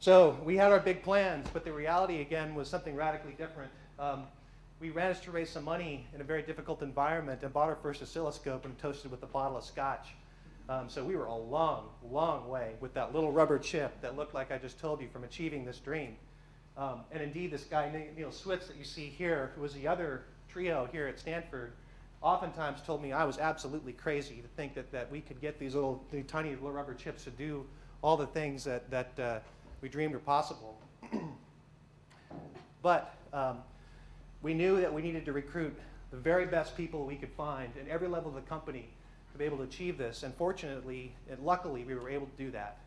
So we had our big plans, but the reality, again, was something radically different. We managed to raise some money in a very difficult environment and bought our first oscilloscope and toasted with a bottle of scotch. So we were a long, long way with that little rubber chip that looked like I just told you from achieving this dream. And indeed, this guy, Neil Switz, that you see here, who was the other trio here at Stanford, oftentimes told me I was absolutely crazy to think that we could get these tiny little rubber chips to do all the things that we dreamed were possible. But we knew that we needed to recruit the very best people we could find in every level of the company to be able to achieve this. And fortunately, and luckily, we were able to do that.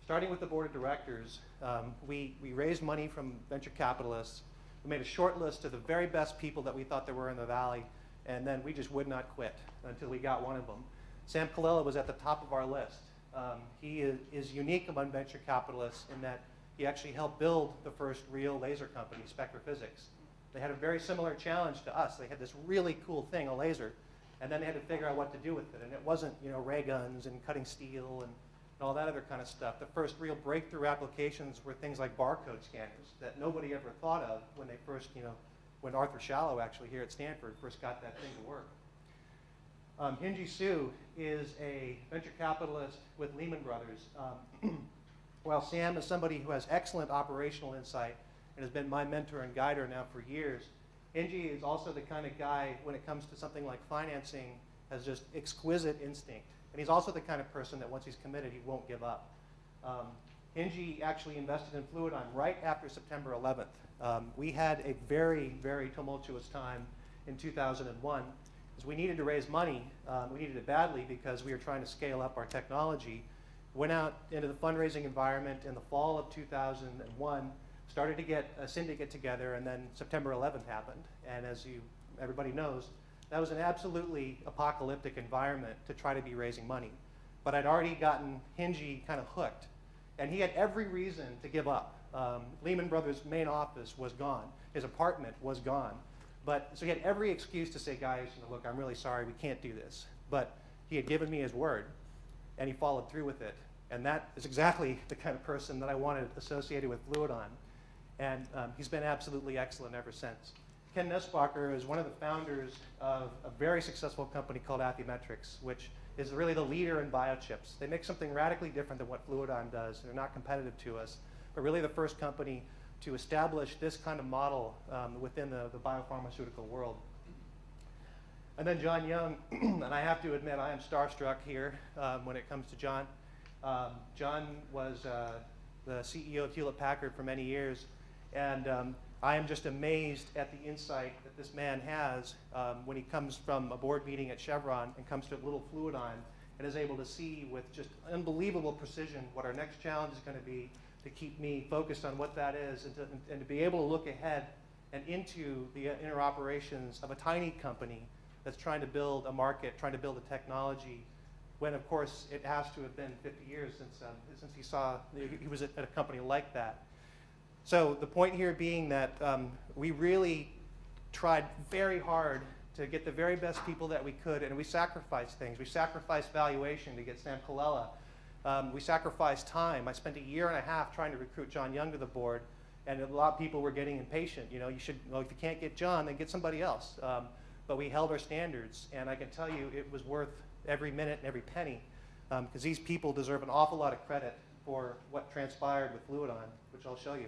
Starting with the board of directors, we raised money from venture capitalists. We made a short list of the very best people that we thought there were in the Valley, and then we just would not quit until we got one of them. Sam Colella was at the top of our list. He is unique among venture capitalists in that he actually helped build the first real laser company, Spectrophysics. They had a very similar challenge to us. They had this really cool thing, a laser, and then they had to figure out what to do with it. And it wasn't, ray guns and cutting steel and all that other kind of stuff. The first real breakthrough applications were things like barcode scanners that nobody ever thought of when they first, when Arthur Shallow actually here at Stanford first got that thing to work. Hinji Su is a venture capitalist with Lehman Brothers. While Sam is somebody who has excellent operational insight and has been my mentor and guider now for years, Hinji is also the kind of guy, when it comes to something like financing, has just exquisite instinct. And he's also the kind of person that once he's committed, he won't give up. Hinji actually invested in Fluidigm right after September 11th. We had a very, very tumultuous time in 2001. Because we needed to raise money. We needed it badly because we were trying to scale up our technology. Went out into the fundraising environment in the fall of 2001, started to get a syndicate together, and then September 11th happened. And as everybody knows, that was an absolutely apocalyptic environment to try to be raising money. But I'd already gotten Hinji kind of hooked. And he had every reason to give up. Lehman Brothers' main office was gone. His apartment was gone. So he had every excuse to say, guys, look, I'm really sorry, we can't do this. But he had given me his word, and he followed through with it. And that is exactly the kind of person that I wanted associated with Fluidigm. And he's been absolutely excellent ever since. Ken Nussbacher is one of the founders of a very successful company called Affymetrix, which is really the leader in biochips. They make something radically different than what Fluidigm does. They're not competitive to us, but really the first company to establish this kind of model within the biopharmaceutical world. And then John Young, and I have to admit I am starstruck here when it comes to John. John was the CEO of Hewlett-Packard for many years, and I am just amazed at the insight that this man has when he comes from a board meeting at Chevron and comes to a little Fluidigm and is able to see with just unbelievable precision what our next challenge is going to be, to keep me focused on what that is, and to be able to look ahead and into the inner operations of a tiny company that's trying to build a market, trying to build a technology, when of course it has to have been 50 years since he was at a company like that. So the point here being that we really tried very hard to get the very best people that we could, and we sacrificed things. We sacrificed valuation to get Sam Colella. We sacrificed time. I spent 1.5 years trying to recruit John Young to the board, and a lot of people were getting impatient. If you can't get John, then get somebody else. But we held our standards, and I can tell you it was worth every minute and every penny, because these people deserve an awful lot of credit for what transpired with Fluidigm, which I'll show you.